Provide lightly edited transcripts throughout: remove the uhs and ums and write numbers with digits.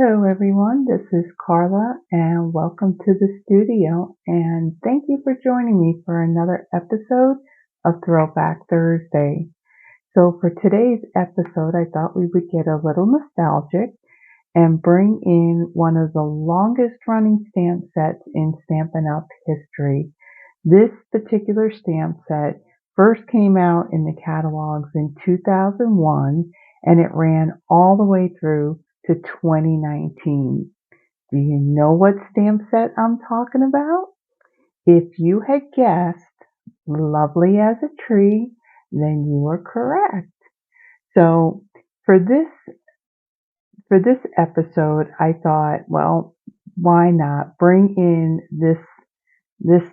Hello everyone, this is Carla and welcome to the studio and thank you for joining me for another episode of Throwback Thursday. So for today's episode, I thought we would get a little nostalgic and bring in one of the longest running stamp sets in Stampin' Up history. This particular stamp set first came out in the catalogs in 2001 and it ran all the way through to 2019. Do you know what stamp set I'm talking about? If you had guessed Lovely as a Tree, then you were correct. So for this episode, I thought, well, why not bring in this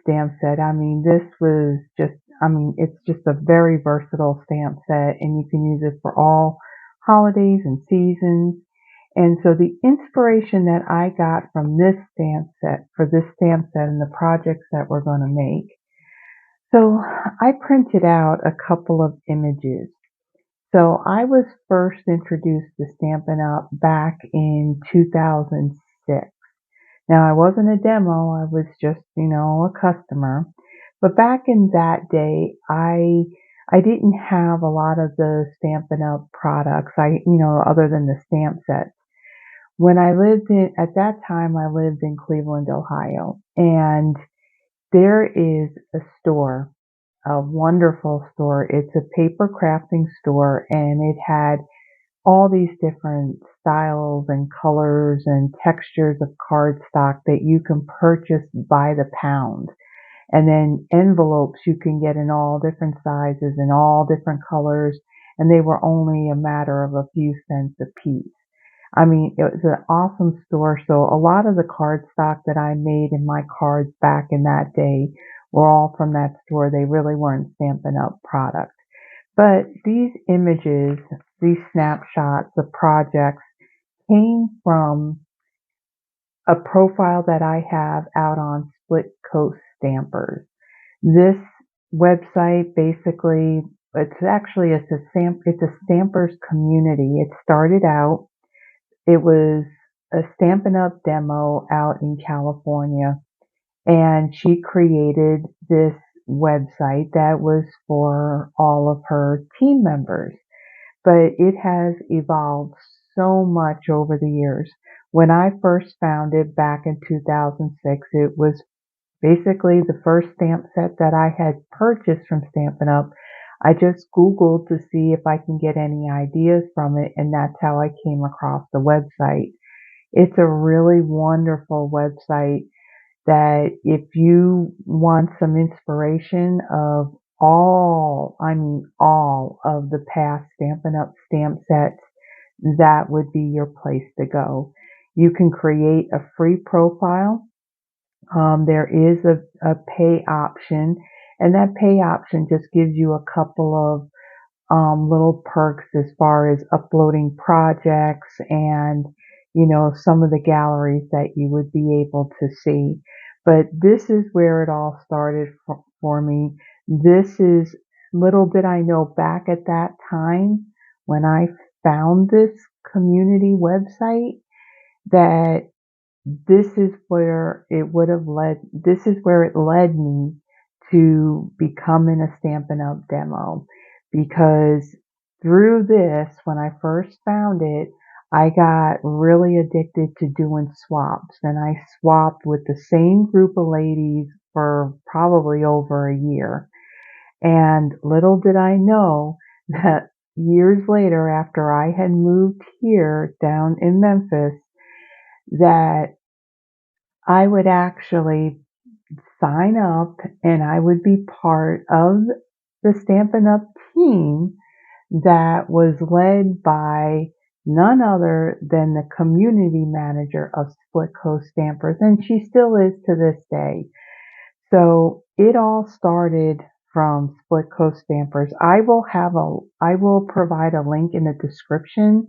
stamp set? I mean, it's just a very versatile stamp set and you can use it for all holidays and seasons. And so the inspiration that I got from this stamp set, for this stamp set and the projects that we're going to make. So I printed out a couple of images. So I was first introduced to Stampin' Up back in 2006. Now I wasn't a demo, I was just, a customer. But back in that day, I didn't have a lot of the Stampin' Up products, other than the stamp sets. At that time, I lived in Cleveland, Ohio, and there is a store, a wonderful store. It's a paper crafting store, and it had all these different styles and colors and textures of cardstock that you can purchase by the pound. And then envelopes you can get in all different sizes and all different colors, and they were only a matter of a few cents a piece. I mean, it was an awesome store. So a lot of the cardstock that I made in my cards back in that day were all from that store. They really weren't Stampin' Up products. But these images, these snapshots of projects came from a profile that I have out on Split Coast Stampers. This website basically, it's a stampers community. It started out, it was a Stampin' Up demo out in California, and she created this website that was for all of her team members. But it has evolved so much over the years. When I first found it back in 2006, it was basically the first stamp set that I had purchased from Stampin' Up. I just Googled to see if I can get any ideas from it, and that's how I came across the website. It's a really wonderful website that if you want some inspiration of all of the past Stampin' Up stamp sets, that would be your place to go. You can create a free profile. There is a pay option, and that pay option just gives you a couple of little perks as far as uploading projects and, some of the galleries that you would be able to see. But this is where it all started for me. This is, little did I know back at that time when I found this community website, that this is where it led me to becoming a Stampin' Up demo, because through this, when I first found it, I got really addicted to doing swaps, and I swapped with the same group of ladies for probably over a year. And little did I know that years later, after I had moved here down in Memphis, that I would actually sign up and I would be part of the Stampin' Up team that was led by none other than the community manager of Split Coast Stampers, and she still is to this day. So it all started from Split Coast Stampers. I will provide a link in the description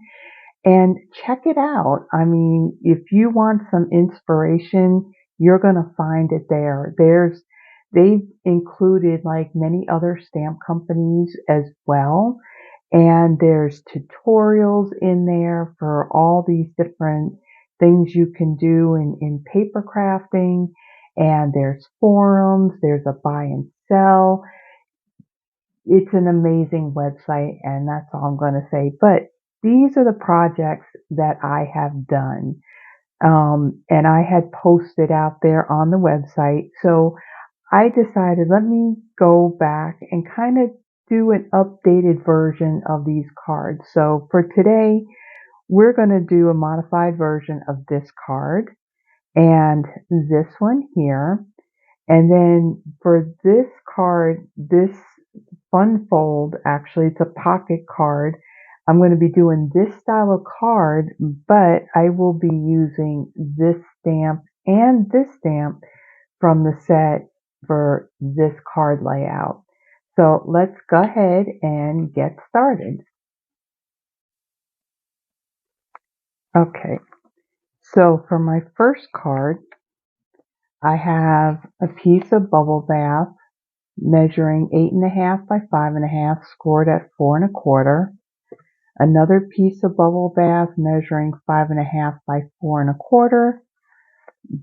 and check it out. I mean, if you want some inspiration, you're going to find it there. They've included like many other stamp companies as well. And there's tutorials in there for all these different, things you can do in paper crafting, and there's forums, there's a buy and sell. It's an amazing website, and that's all I'm going to say. But these are the projects that I have done. And I had posted out there on the website. So I decided, let me go back and kind of do an updated version of these cards. So for today, we're going to do a modified version of this card and this one here. And then for this card, this fun fold, actually it's a pocket card. I'm going to be doing this style of card, but I will be using this stamp and this stamp from the set for this card layout. So let's go ahead and get started. Okay, so for my first card, I have a piece of bubble bath measuring 8.5 by 5.5, scored at 4.25. Another piece of bubble bath measuring 5.5 by 4.25.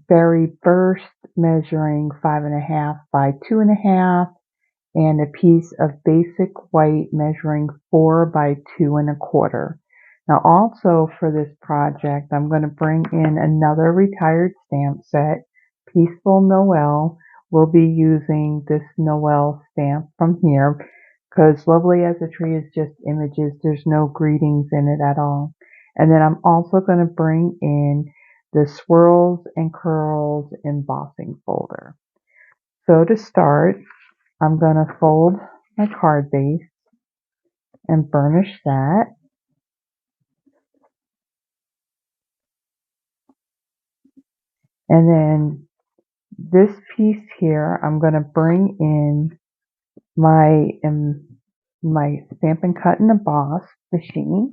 Berry burst measuring 5.5 by 2.5. And a piece of basic white measuring 4 by 2.25. Now also for this project, I'm going to bring in another retired stamp set, Peaceful Noel. We'll be using this Noel stamp from here because Lovely as a Tree is just images. There's no greetings in it at all. And then I'm also going to bring in the Swirls and Curls embossing folder. So to start, I'm going to fold my card base and burnish that. And then this piece here, I'm going to bring in my Stampin' Cut and Emboss machine.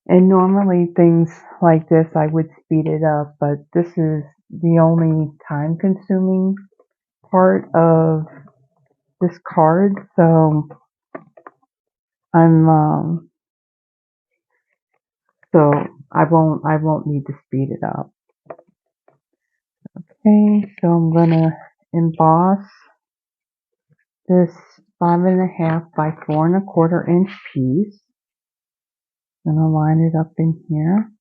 And normally things like this, I would speed it up, but this is the only time consuming part of this card. So I'm, so I won't need to speed it up. Okay, so I'm gonna emboss this 5.5 by 4.25 inch piece. And I'll line it up in here.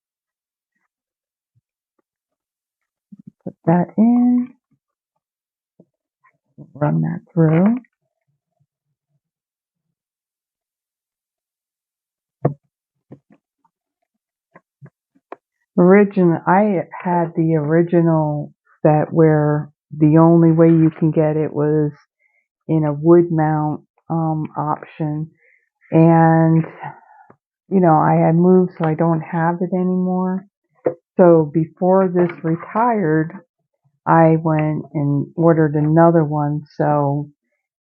Put that in. Run that through. I had the original set where the only way you can get it was in a wood mount option, and I had moved, so I don't have it anymore. So before this retired, I went and ordered another one, so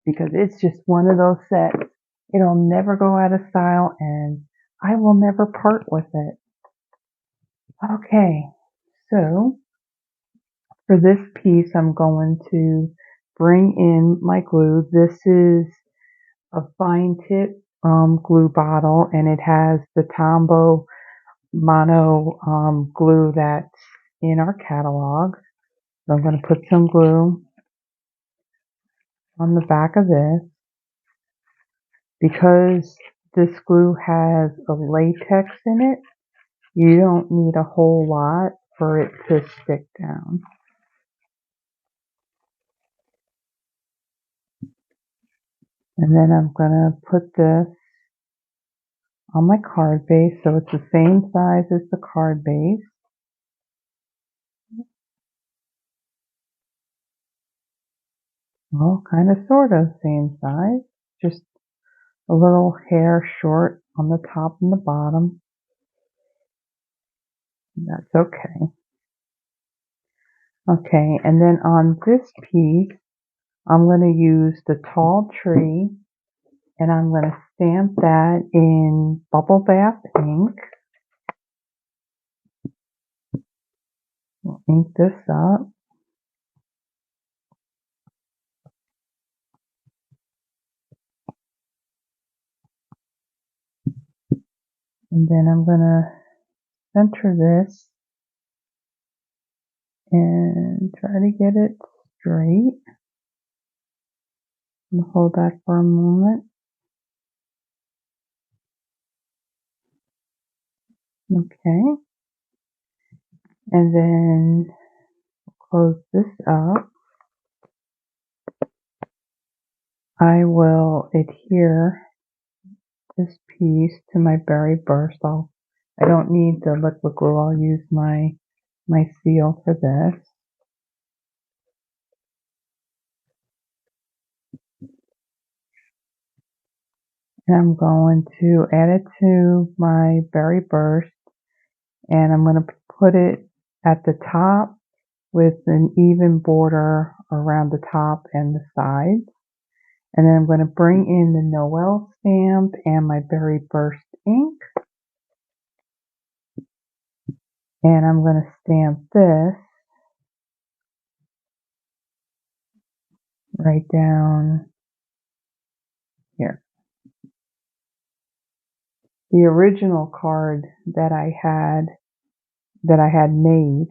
because it's just one of those sets, it'll never go out of style and I will never part with it. Okay, so for this piece, I'm going to bring in my glue. This is a fine tip glue bottle, and it has the Tombow mono glue that's in our catalog. So I'm going to put some glue on the back of this. Because this glue has a latex in it, you don't need a whole lot for it to stick down. And then I'm going to put this on my card base so it's the same size as the card base. Well, kind of sort of same size, just a little hair short on the top and the bottom. That's okay. Okay, and then on this piece, I'm going to use the tall tree, and I'm going to stamp that in Bubble Bath ink. We'll ink this up. And then I'm going to center this and try to get it straight. I'm gonna hold that for a moment. Okay. And then close this up. I will adhere this piece to my berry burst. I don't need the liquid glue. I'll use my seal for this. And I'm going to add it to my berry burst, and I'm going to put it at the top with an even border around the top and the sides. And then I'm going to bring in the Noel stamp and my berry burst ink. And I'm going to stamp this right down here. The original card that I had made,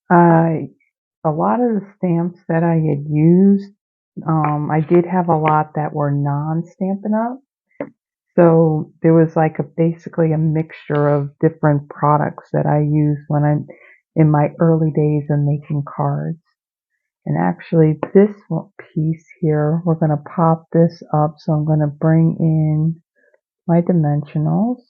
a lot of the stamps that I had used, I did have a lot that were non-Stampin' Up. So there was like basically a mixture of different products that I used when I'm in my early days of making cards. And actually this piece here, we're going to pop this up. So I'm going to bring in my dimensionals.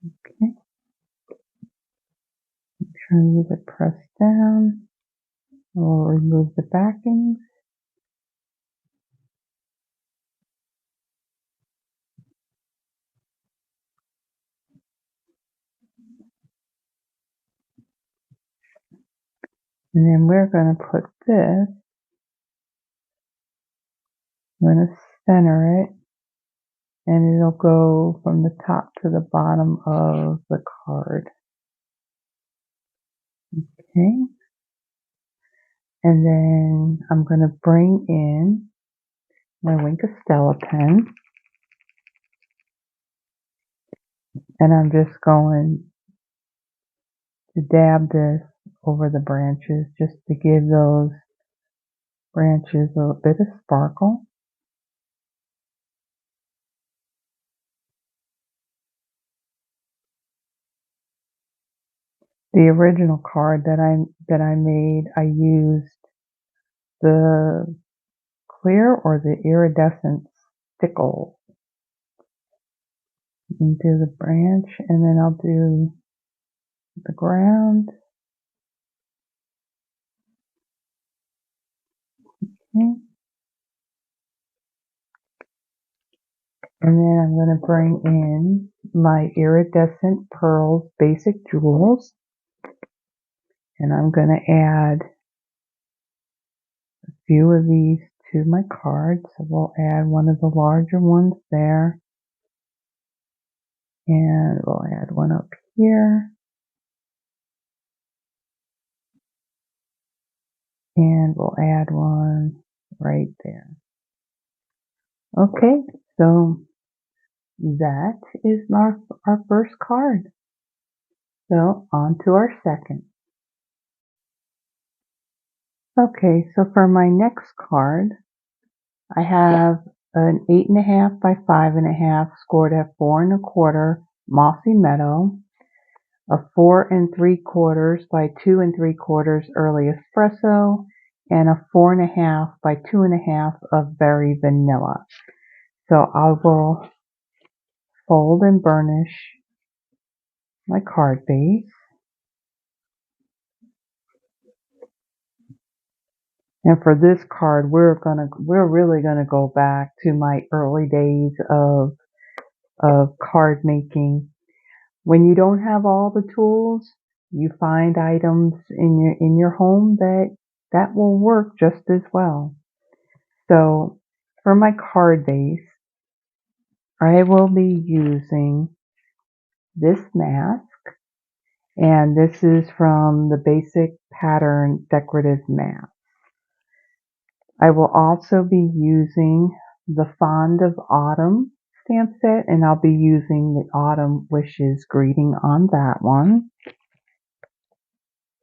Okay. Try to leave it pressed down. We'll remove the backings. And then we're going to put this, I'm going to center it, and it'll go from the top to the bottom of the card. Okay. And then I'm going to bring in my Wink of Stella pen, and I'm just going to dab this over the branches just to give those branches a bit of sparkle. The original card that I made, I used the clear or the iridescent stickle into the branch, and then I'll do the ground. Okay. And then I'm going to bring in my iridescent pearls basic jewels, and I'm going to add a few of these to my card. So we'll add one of the larger ones there, and we'll add one up here, and we'll add one right there. Okay, so that is our first card. So on to our second. Okay, so for my next card, I have an 8.5 by 5.5 scored at 4 1/4 Mossy Meadow, a 4 3/4 by 2 3/4 early Espresso, and a 4.5 by 2.5 of Berry Vanilla. So I will fold and burnish my card base. And for this card, we're really gonna go back to my early days of card making. When you don't have all the tools, you find items in your home that that will work just as well. So for my card base, I will be using this mask, and this is from the Basic Pattern Decorative Mask. I will also be using the Fond of Autumn stamp set, and I'll be using the Autumn Wishes greeting on that one.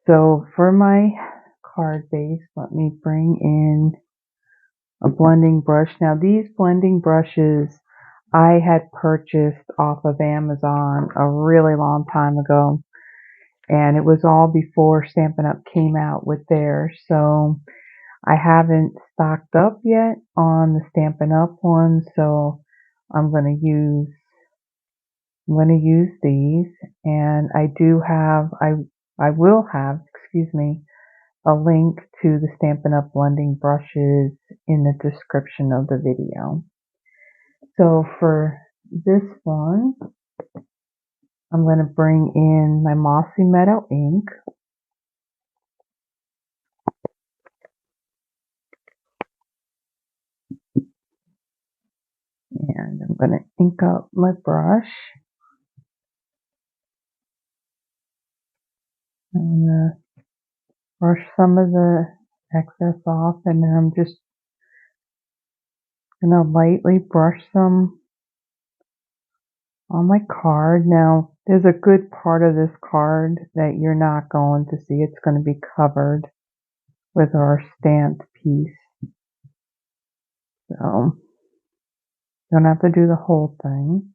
So for my card base, let me bring in a blending brush. Now these blending brushes I had purchased off of Amazon a really long time ago, and it was all before Stampin' Up came out with theirs. So I haven't stocked up yet on the Stampin' Up one, so I'm going to use these, and I will have, excuse me, a link to the Stampin' Up blending brushes in the description of the video. So for this one, I'm going to bring in my Mossy Meadow ink. And I'm going to ink up my brush. I'm going to brush some of the excess off, and then I'm just going to lightly brush some on my card. Now, there's a good part of this card that you're not going to see. It's going to be covered with our stamped piece. So, don't have to do the whole thing.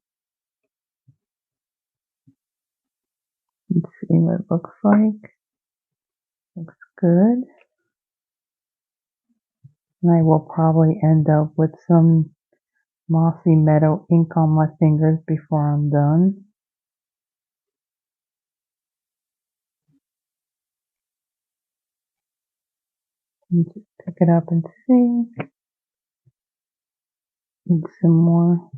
Let's see what it looks like. Looks good. And I will probably end up with some Mossy Meadow ink on my fingers before I'm done. And just pick it up and see. Need some more.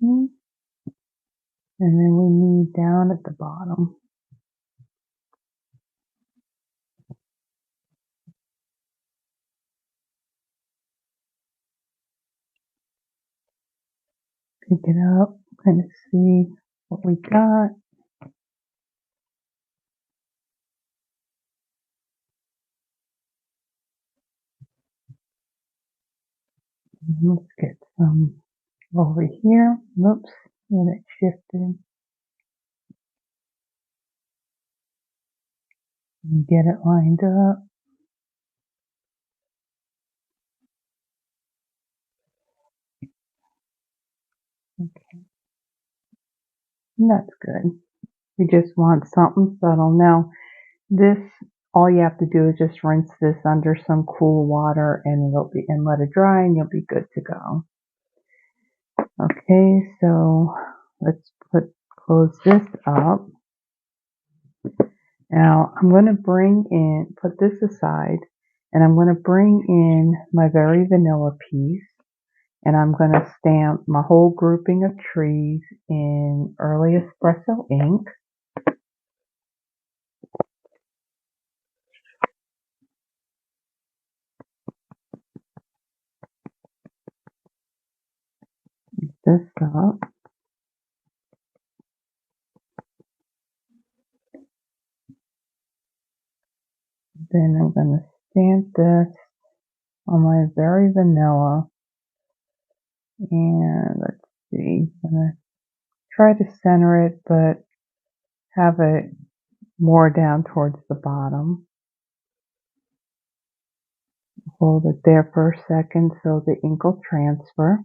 And then we need down at the bottom. Pick it up, kind of see what we got. And let's get some over here. Whoops, and it shifted. And get it lined up. Okay, and that's good. We just want something subtle. Now, this, all you have to do is just rinse this under some cool water, and let it dry, and you'll be good to go. Okay, so let's close this up. Now I'm going to put this aside, and I'm going to bring in my Very Vanilla piece, and I'm going to stamp my whole grouping of trees in Early Espresso ink. This up. Then I'm going to stamp this on my Very Vanilla, and let's see, I'm going to try to center it, but have it more down towards the bottom. Hold it there for a second so the ink will transfer.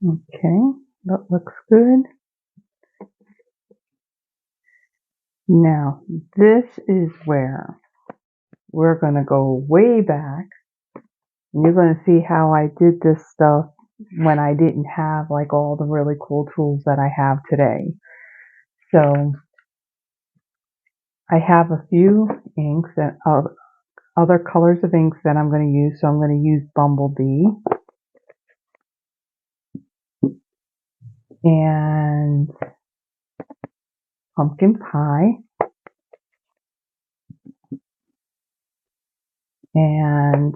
Okay, that looks good. Now, this is where we're going to go way back. And you're going to see how I did this stuff when I didn't have like all the really cool tools that I have today. So I have a few inks and other colors of inks that I'm going to use. So I'm going to use Bumblebee and Pumpkin Pie and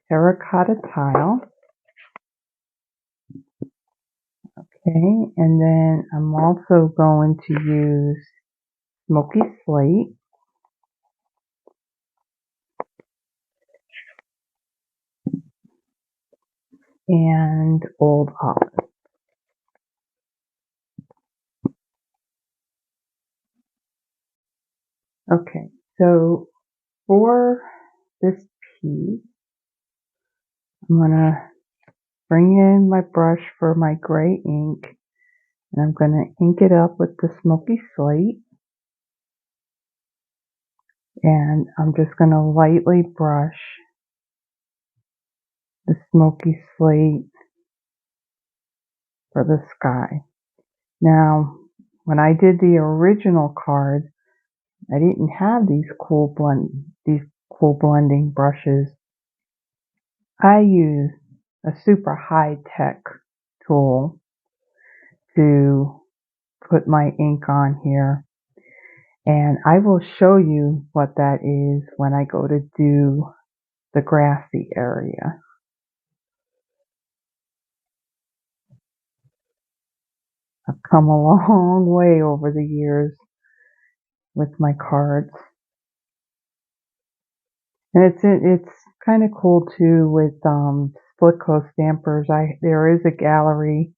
Terracotta Tile. Okay, and then I'm also going to use Smoky Slate and Old Olive. Okay, so for this piece, I'm going to bring in my brush for my gray ink, and I'm going to ink it up with the Smoky Slate, and I'm just going to lightly brush the Smoky Slate for the sky. Now, when I did the original card, I didn't have these cool blending brushes. I used a super high-tech tool to put my ink on here, and I will show you what that is when I go to do the grassy area. I've come a long way over the years with my cards, and it's kind of cool too with split coat stampers. There is a gallery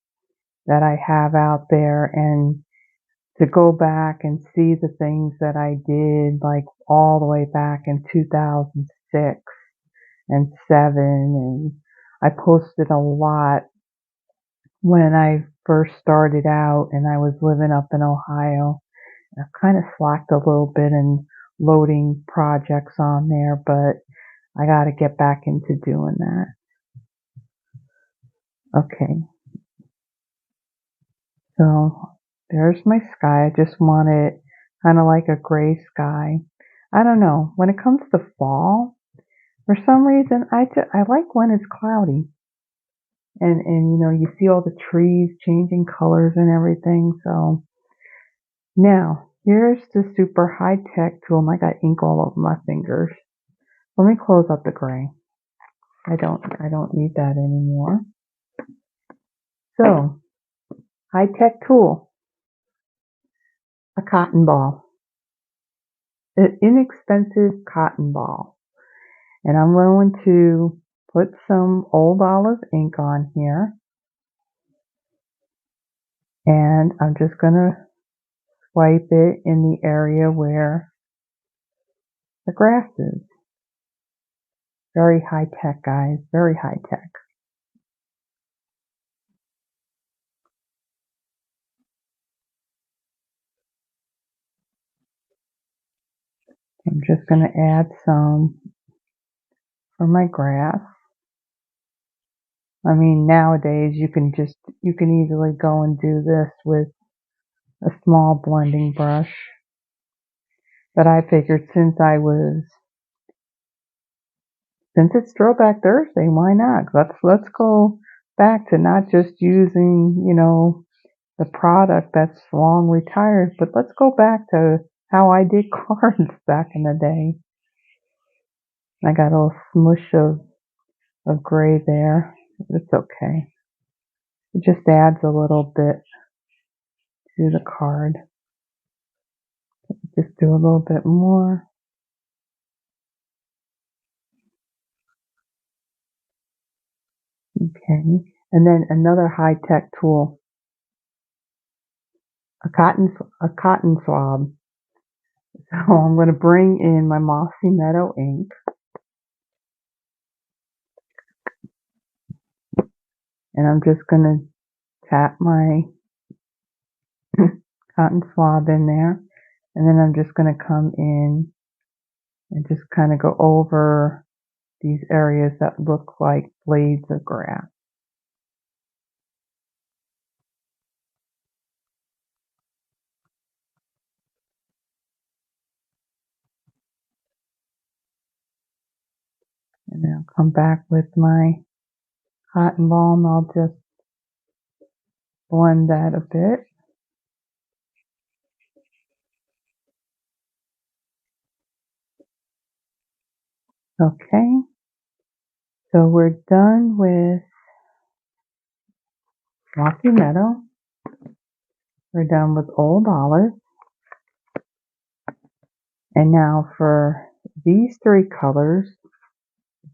that I have out there, and to go back and see the things that I did, like all the way back in 2006 and 7, and I posted a lot when I first started out and I was living up in Ohio. I've kind of slacked a little bit in loading projects on there, but I got to get back into doing that. Okay, so there's my sky. I just want it kind of like a gray sky. I don't know. When it comes to fall, for some reason, I like when it's cloudy. And you see all the trees changing colors and everything. So now here's the super high tech tool. And I got ink all over my fingers. Let me close up the gray. I don't need that anymore. So high tech tool, a cotton ball, an inexpensive cotton ball, and I'm going to put some Old Olive ink on here, and I'm just gonna swipe it in the area where the grass is. Very high tech, guys, very high tech. I'm just going to add some for my grass. I mean, nowadays you can easily go and do this with a small blending brush. But I figured since it's Throwback Thursday, why not? Let's go back to not just using, the product that's long retired, but let's go back to how I did cards back in the day. I got a little smush of gray there. It's okay. It just adds a little bit to the card. Just do a little bit more. Okay. And then another high-tech tool, a cotton swab. So I'm going to bring in my Mossy Meadow ink. And I'm just going to tap my cotton swab in there. And then I'm just going to come in and just kind of go over these areas that look like blades of grass. And I'll come back with my cotton balm. I'll just blend that a bit. Okay, so we're done with Mossy Meadow. We're done with Old Olive. And now for these three colors,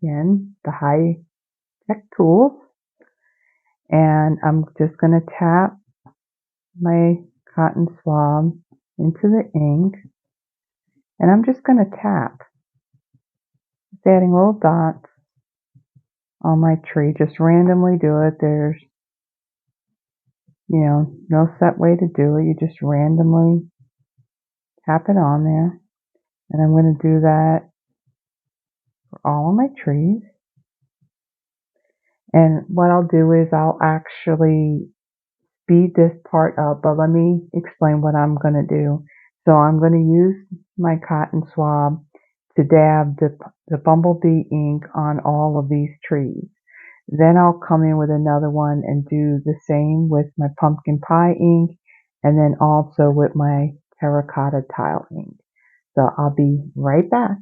again, the high tech tools. And I'm just going to tap my cotton swab into the ink. And I'm just going to tap. Just adding little dots on my tree. Just randomly do it. There's, no set way to do it. You just randomly tap it on there. And I'm going to do that for all of my trees. And what I'll do is I'll actually speed this part up, but let me explain what I'm going to do. So I'm going to use my cotton swab to dab the bumblebee ink on all of these trees. Then I'll come in with another one and do the same with my pumpkin pie ink, and then also with my terracotta tile ink. So I'll be right back.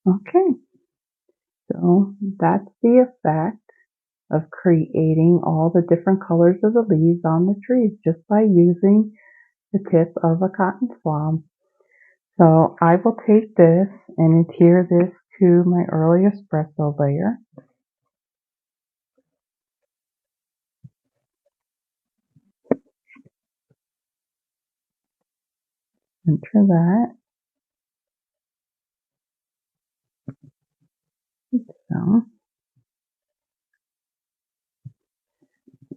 Okay, so that's the effect of creating all the different colors of the leaves on the trees just by using the tip of a cotton swab. So I will take this and adhere this to my early espresso layer. Enter that. So,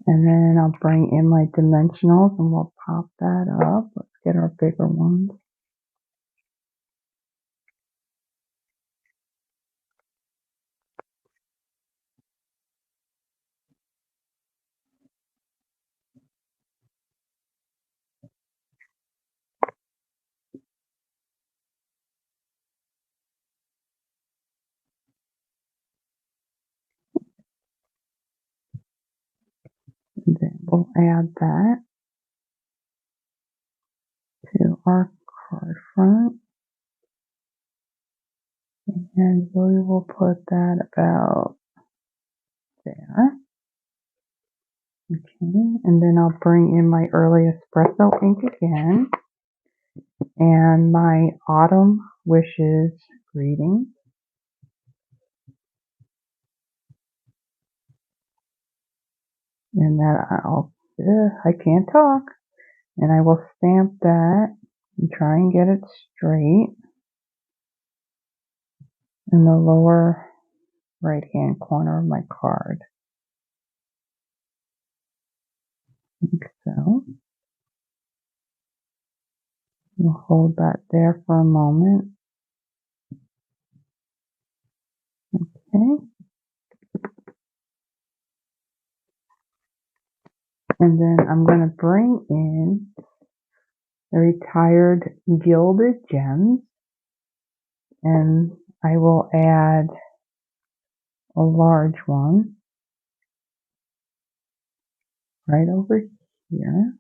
and then I'll bring in my dimensionals and we'll pop that up. Let's get our bigger ones. And then we'll add that to our card front. And we will put that about there. Okay, and then I'll bring in my early espresso ink again and my autumn wishes greeting. And that I can't talk. And I will stamp that and try and get it straight in the lower right hand corner of my card. Like so. We'll hold that there for a moment. Okay. And then I'm going to bring in the retired gilded gems. And I will add a large one right over here.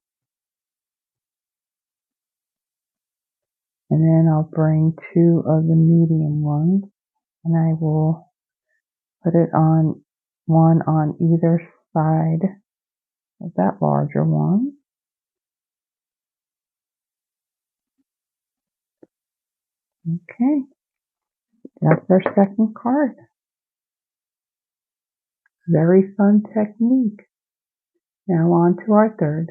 And then I'll bring two of the medium ones and I will put it on one on either side of that larger one. Okay, that's our second card. Very fun technique. Now on to our third.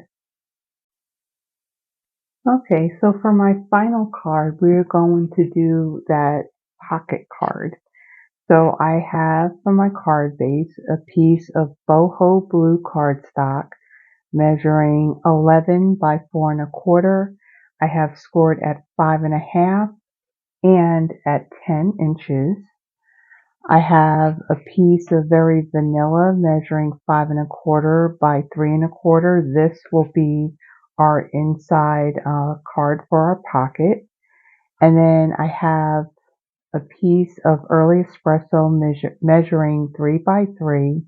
Okay, so for my final card, we're going to do that pocket card. So I have for my card base a piece of Boho blue cardstock measuring 11 by 4¼ I have scored at 5½ and at 10 inches. I have a piece of very vanilla measuring 5¼ by 3¼ This will be our inside card for our pocket. And then I have a piece of early espresso measuring 3 by 3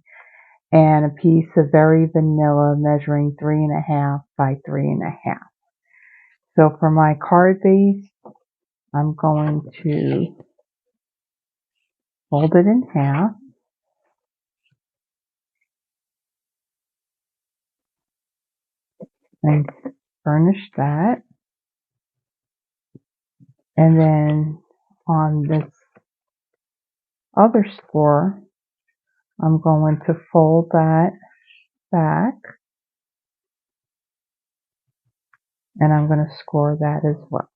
and a piece of very vanilla measuring 3½ by 3½. So for my card base, I'm going to fold it in half and burnish that. And then on this other score, I'm going to fold that back and I'm going to score that as well.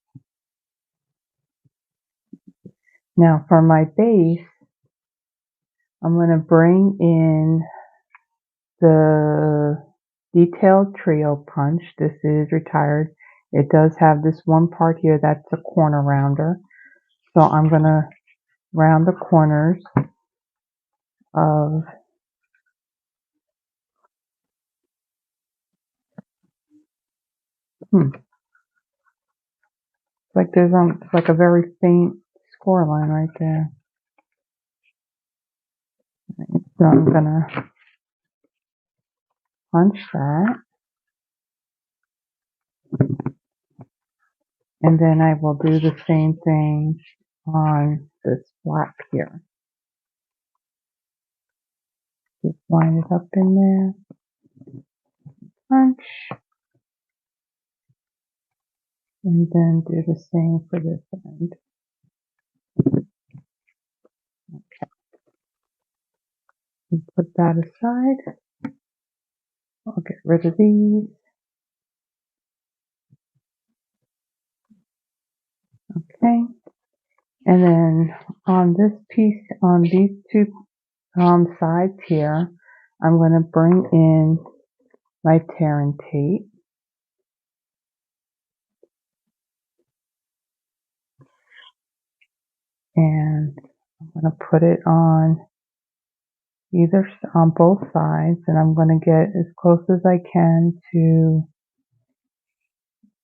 Now for my base, I'm going to bring in the detailed trio punch. This is retired. It does have this one part here that's a corner rounder. So I'm going to round the corners of like there's like a very faint score line right there. So I'm going to punch that. And then I will do the same thing on this flap here. Just line it up in there, punch, and then do the same for this end. Okay, and put that aside. I'll get rid of these. Okay, and then on this piece, on these two sides here, I'm going to bring in my tear and tape. And I'm going to put it on on both sides, and I'm going to get as close as I can to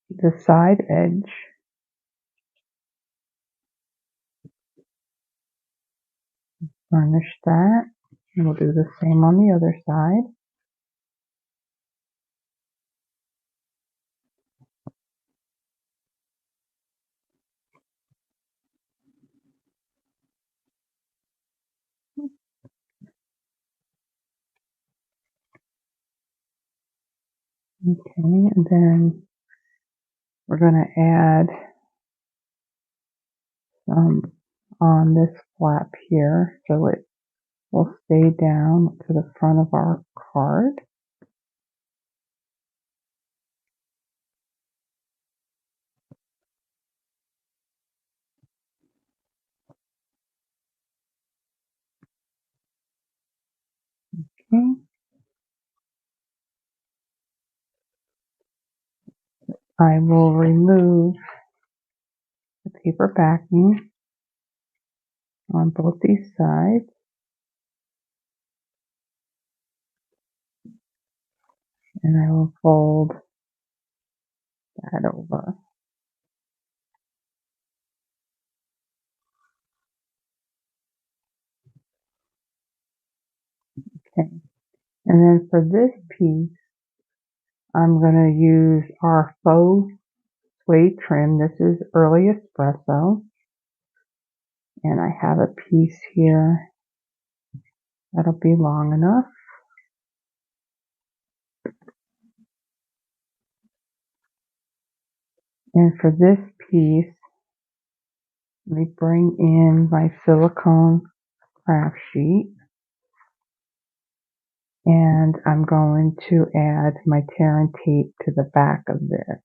the side edge. Burnish that, and we'll do the same on the other side. Okay, and then we're going to add some on this flap here so it will stay down to the front of our card. Okay. I will remove the paper backing on both these sides, and I will fold that over. Okay, and then for this piece, I'm going to use our faux suede trim. This is early espresso, and I have a piece here that'll be long enough. And for this piece, Let me bring in my silicone craft sheet, and I'm going to add my tear and tape to the back of this.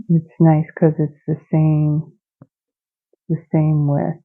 It's nice because it's the same width.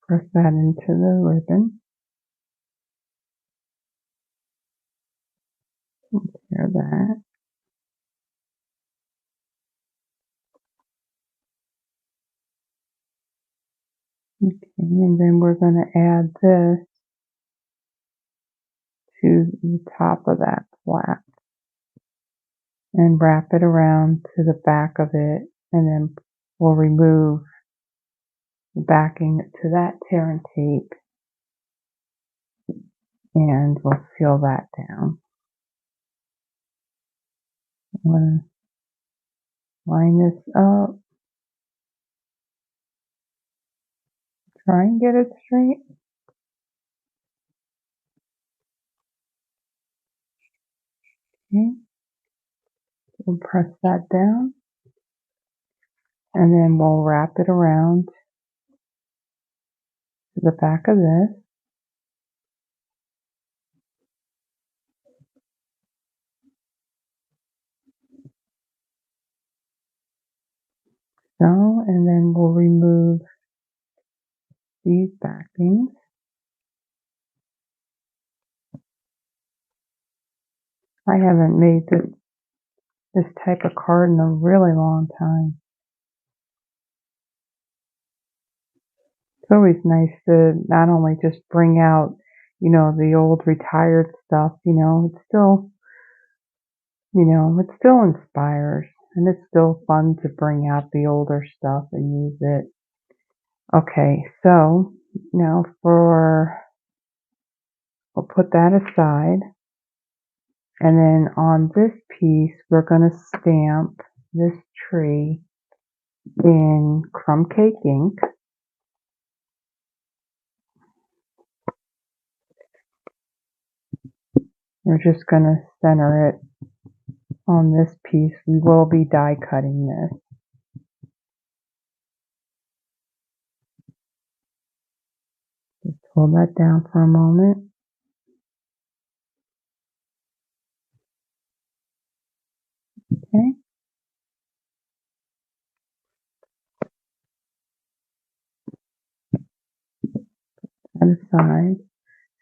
Press that into the ribbon. Tear that. Okay, and then we're going to add this to the top of that flap and wrap it around to the back of it, and then we'll remove the backing to that tear and tape, and we'll seal that down. I'm going to line this up, try and get it straight. Okay, we'll press that down, and then we'll wrap it around to the back of this. So, and then we'll remove these backings. I haven't made this type of card in a really long time. It's always nice to not only just bring out, the old retired stuff, it still inspires, and it's still fun to bring out the older stuff and use it. Okay, so now we'll put that aside, and then on this piece, we're going to stamp this tree in crumb cake ink. We're just going to center it on this piece. We will be die cutting this. Just hold that down for a moment. Okay. That aside.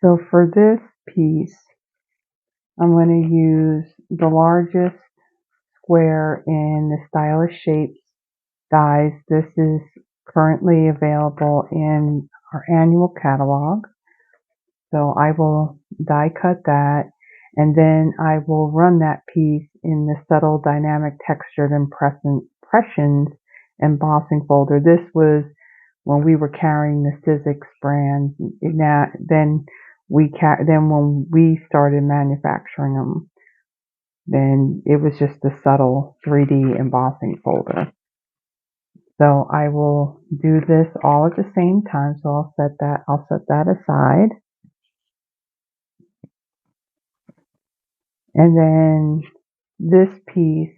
So for this piece, I'm going to use the largest square in the Stylish Shapes dies. This is currently available in our annual catalog. So I will die cut that, and then I will run that piece in the Subtle Dynamic Textured Impressions embossing folder. This was when we were carrying the Sizzix brand. Then when we started manufacturing them, then it was just the Subtle 3D embossing folder. So I will do this all at the same time. So I'll set that aside. And then this piece,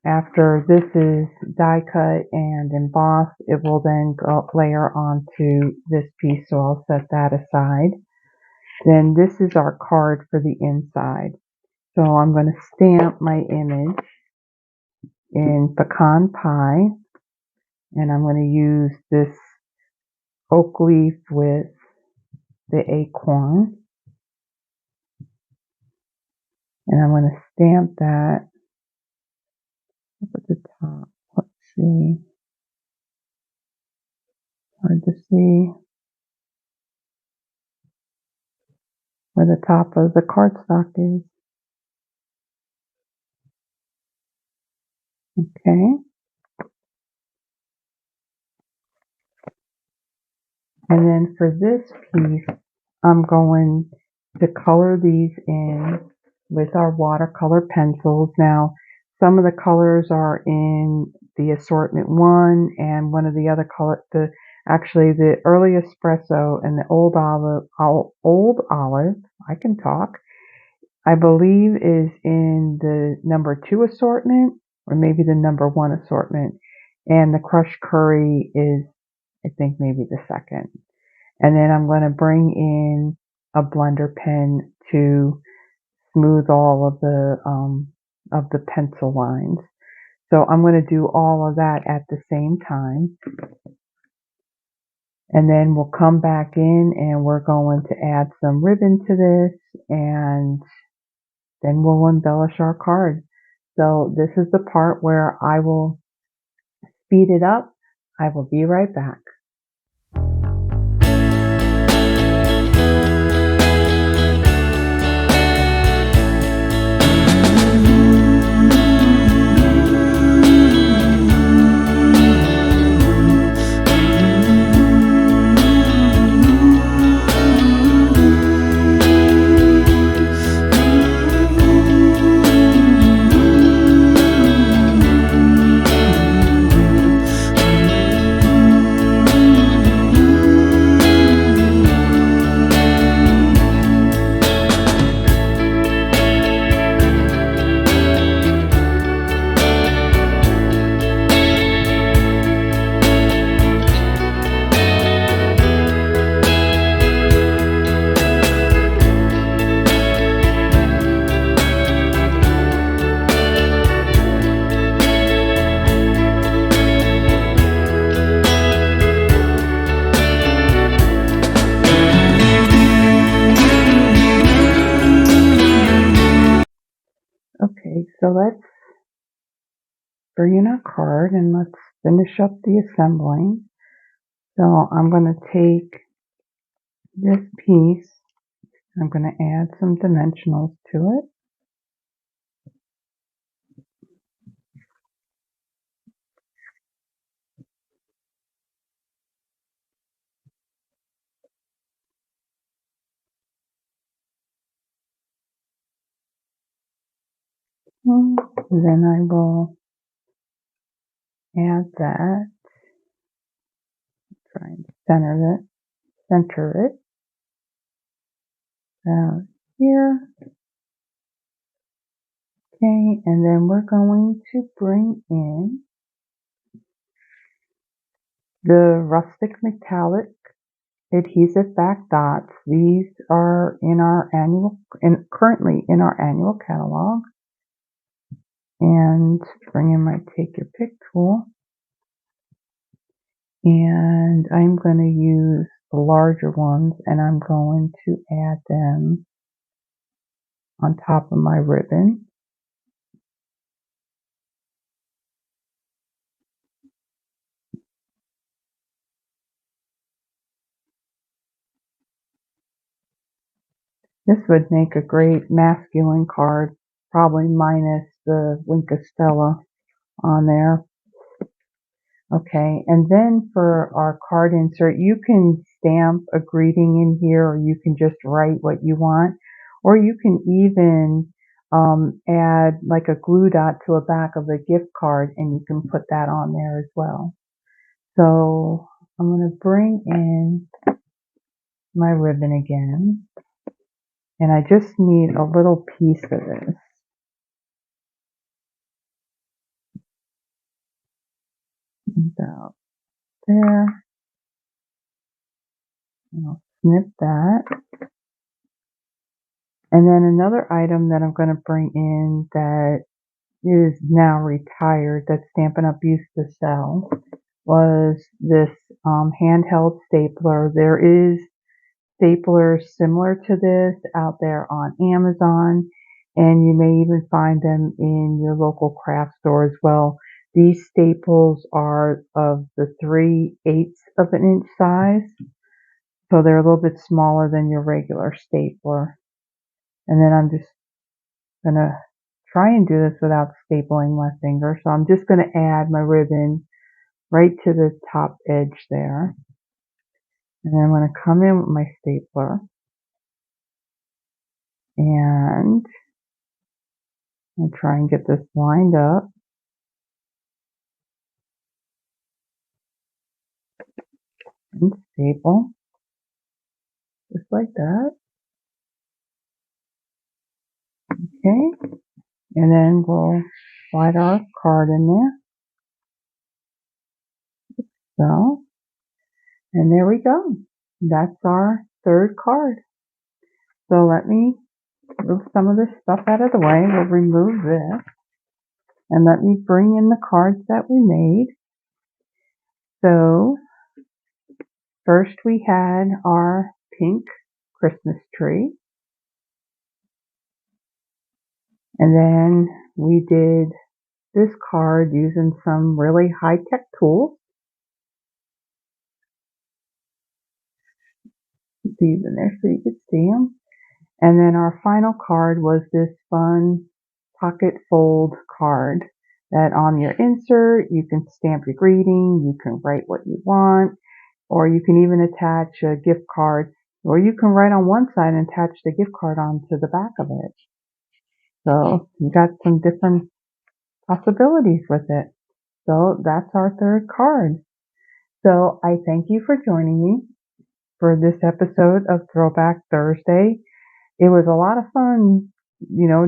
after this is die cut and embossed, it will then go layer onto this piece. So I'll set that aside. Then this is our card for the inside. So I'm going to stamp my image in pecan pie, and I'm going to use this oak leaf with the acorn, and I'm going to stamp that up at the top. Let's see. Hard to see where the top of the cardstock is. Okay. And then for this piece, I'm going to color these in with our watercolor pencils. Now, some of the colors are in the assortment 1, and one of the other color, actually the early espresso and the old olive, I can talk, I believe is in the number 2 assortment, or maybe the number 1 assortment, and the crushed curry is, I think, maybe the second. And then I'm going to bring in a blender pen to smooth all of the pencil lines. So I'm going to do all of that at the same time. And then we'll come back in and we're going to add some ribbon to this, and then we'll embellish our card. So this is the part where I will speed it up. I will be right back. Okay, so let's bring in our card and let's finish up the assembling. So I'm going to take this piece, I'm going to add some dimensionals to it. And then I will add that, try and center it out here. Okay, and then we're going to bring in the rustic metallic adhesive back dots. These are currently in our annual catalog. And bring in my Take Your Pick tool. And I'm going to use the larger ones, and I'm going to add them on top of my ribbon. This would make a great masculine card, probably minus the Winka Stella on there. Okay, and then for our card insert, you can stamp a greeting in here, or you can just write what you want, or you can even add like a glue dot to a back of the gift card, and you can put that on there as well. So I'm going to bring in my ribbon again, and I just need a little piece of this. About there. And I'll snip that. And then another item that I'm going to bring in that is now retired, that Stampin' Up used to sell, was this handheld stapler. There is staplers similar to this out there on Amazon, and you may even find them in your local craft store as well. These staples are of the 3/8 of an inch size, so they're a little bit smaller than your regular stapler. And then I'm just going to try and do this without stapling my finger. So I'm just going to add my ribbon right to the top edge there. And then I'm going to come in with my stapler and I'll try and get this lined up. And staple, just like that. Okay, and then we'll slide our card in there. So, and there we go. That's our third card. So let me move some of this stuff out of the way. We'll remove this. And let me bring in the cards that we made. So, first we had our pink Christmas tree. And then we did this card using some really high-tech tools. These in there so you could see them. And then our final card was this fun pocket fold card that on your insert you can stamp your greeting, you can write what you want, or you can even attach a gift card, or you can write on one side and attach the gift card onto the back of it. So you got some different possibilities with it. So that's our third card. So I thank you for joining me for this episode of Throwback Thursday. It was a lot of fun,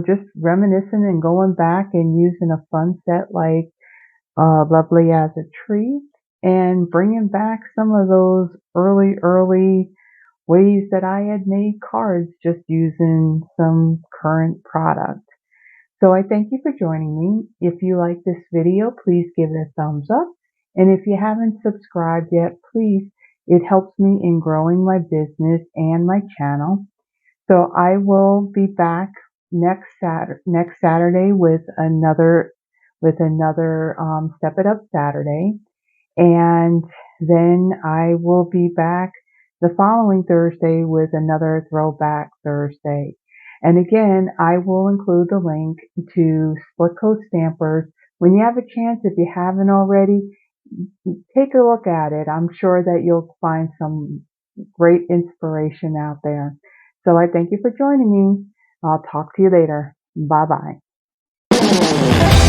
just reminiscing and going back and using a fun set like Lovely as a Tree and bringing back some of those early ways that I had made cards just using some current product. So I thank you for joining me. If you like this video, please give it a thumbs up. And if you haven't subscribed yet, please, it helps me in growing my business and my channel. So I will be back next Saturday with another Step It Up Saturday, and then I will be back the following Thursday with another Throwback Thursday. And again, I will include the link to Split Coat Stampers. When you have a chance, if you haven't already, take a look at it. I'm sure that you'll find some great inspiration out there. So I thank you for joining me. I'll talk to you later. Bye bye.